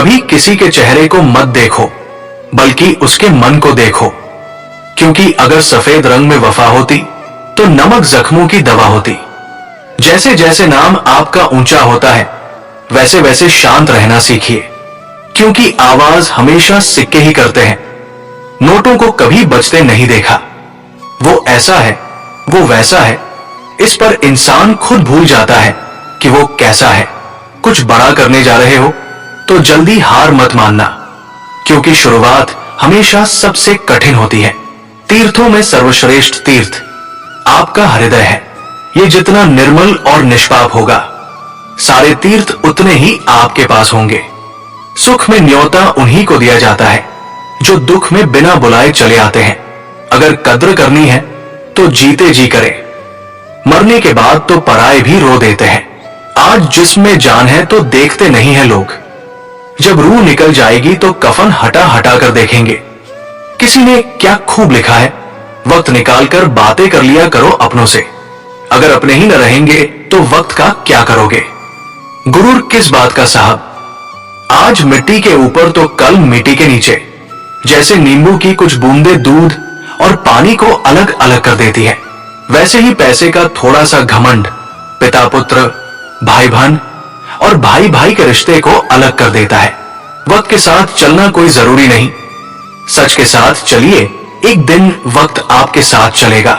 कभी किसी के चेहरे को मत देखो, बल्कि उसके मन को देखो, क्योंकि अगर सफेद रंग में वफा होती तो नमक जख्मों की दवा होती। जैसे जैसे नाम आपका ऊंचा होता है, वैसे वैसे शांत रहना सीखिए, क्योंकि आवाज हमेशा सिक्के ही करते हैं। नोटों को कभी बचते नहीं देखा। वो ऐसा है, वो वैसा है, इस पर इंसान खुद भूल जाता है कि वो कैसा है। कुछ बड़ा करने जा रहे हो तो जल्दी हार मत मानना, क्योंकि शुरुआत हमेशा सबसे कठिन होती है। तीर्थों में सर्वश्रेष्ठ तीर्थ आपका हृदय है। ये जितना निर्मल और निष्पाप होगा, सारे तीर्थ उतने ही आपके पास होंगे। सुख में न्योता उन्हीं को दिया जाता है जो दुख में बिना बुलाए चले आते हैं। अगर कद्र करनी है तो जीते जी करें, मरने के बाद तो पराए भी रो देते हैं। आज जिसमें जान है तो देखते नहीं है लोग, जब रूह निकल जाएगी तो कफन हटा हटा कर देखेंगे। किसी ने क्या खूब लिखा है, वक्त निकालकर बातें कर लिया करो अपनों से। अगर अपने ही न रहेंगे तो वक्त का क्या करोगे। गुरूर किस बात का साहब, आज मिट्टी के ऊपर तो कल मिट्टी के नीचे। जैसे नींबू की कुछ बूंदें दूध और पानी को अलग अलग कर देती है, वैसे ही पैसे का थोड़ा सा घमंड पिता पुत्र, भाई बहन और भाई भाई के रिश्ते को अलग कर देता है। वक्त के साथ चलना कोई जरूरी नहीं, सच के साथ चलिए, एक दिन वक्त आपके साथ चलेगा।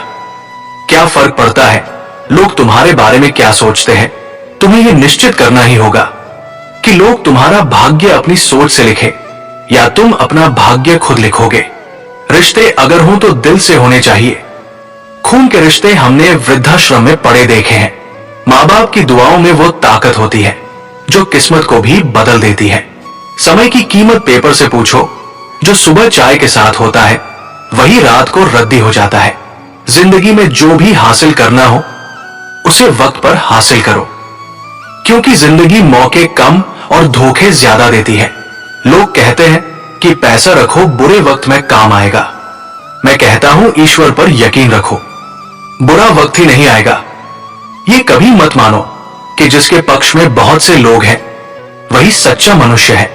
क्या फर्क पड़ता है लोग तुम्हारे बारे में क्या सोचते हैं। तुम्हें यह निश्चित करना ही होगा कि लोग तुम्हारा भाग्य अपनी सोच से लिखे या तुम अपना भाग्य खुद लिखोगे। रिश्ते अगर हों तो दिल से होने चाहिए। खून के रिश्ते हमने वृद्धाश्रम में पड़े देखे हैं। माँ बाप की दुआओं में वो ताकत होती है जो किस्मत को भी बदल देती है। समय की कीमत पेपर से पूछो, जो सुबह चाय के साथ होता है वही रात को रद्दी हो जाता है। जिंदगी में जो भी हासिल करना हो उसे वक्त पर हासिल करो, क्योंकि जिंदगी मौके कम और धोखे ज्यादा देती है। लोग कहते हैं कि पैसा रखो बुरे वक्त में काम आएगा। मैं कहता हूं ईश्वर पर यकीन रखो, बुरा वक्त ही नहीं आएगा। ये कभी मत मानो कि जिसके पक्ष में बहुत से लोग हैं वही सच्चा मनुष्य है,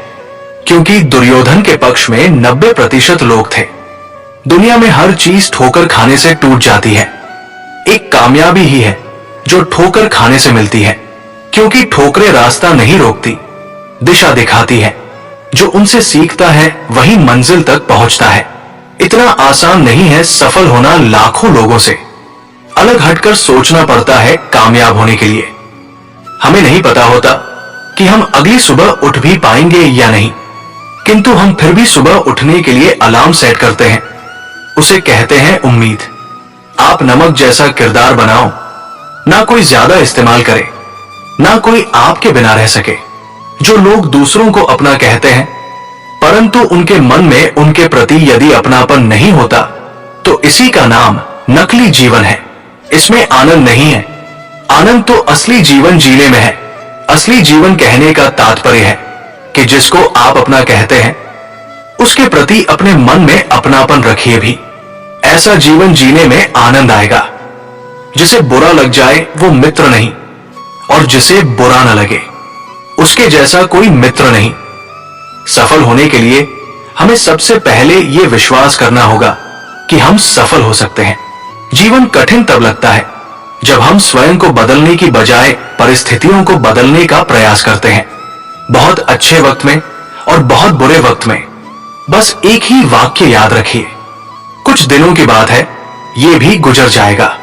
क्योंकि दुर्योधन के पक्ष में 90% लोग थे। दुनिया में हर चीज ठोकर खाने से टूट जाती है। एक कामयाबी ही है जो ठोकर खाने से मिलती है, क्योंकि ठोकरें रास्ता नहीं रोकती, दिशा दिखाती है। जो उनसे सीखता है वही मंजिल तक पहुंचता है। इतना आसान नहीं है सफल होना लाखों लोगों से। अलग हटकर सोचना पड़ता है कामयाब होने के लिए। हमें नहीं पता होता कि हम अगली सुबह उठ भी पाएंगे या नहीं, किंतु हम फिर भी सुबह उठने के लिए अलार्म सेट करते हैं। उसे कहते हैं उम्मीद। आप नमक जैसा किरदार बनाओ, ना कोई ज्यादा इस्तेमाल करे, ना कोई आपके बिना रह सके। जो लोग दूसरों को अपना कहते हैं परंतु उनके मन में उनके प्रति यदि अपनापन नहीं होता, तो इसी का नाम नकली जीवन है। इसमें आनंद नहीं है। आनंद तो असली जीवन जीने में है। असली जीवन कहने का तात्पर्य है कि जिसको आप अपना कहते हैं उसके प्रति अपने मन में अपनापन रखिए भी। ऐसा जीवन जीने में आनंद आएगा। जिसे बुरा लग जाए वो मित्र नहीं, और जिसे बुरा न लगे उसके जैसा कोई मित्र नहीं। सफल होने के लिए हमें सबसे पहले ये विश्वास करना होगा कि हम सफल हो सकते हैं। जीवन कठिन तब लगता है जब हम स्वयं को बदलने की बजाय परिस्थितियों को बदलने का प्रयास करते हैं। बहुत अच्छे वक्त में और बहुत बुरे वक्त में बस एक ही वाक्य याद रखिए, कुछ दिनों की बात है, ये भी गुजर जाएगा।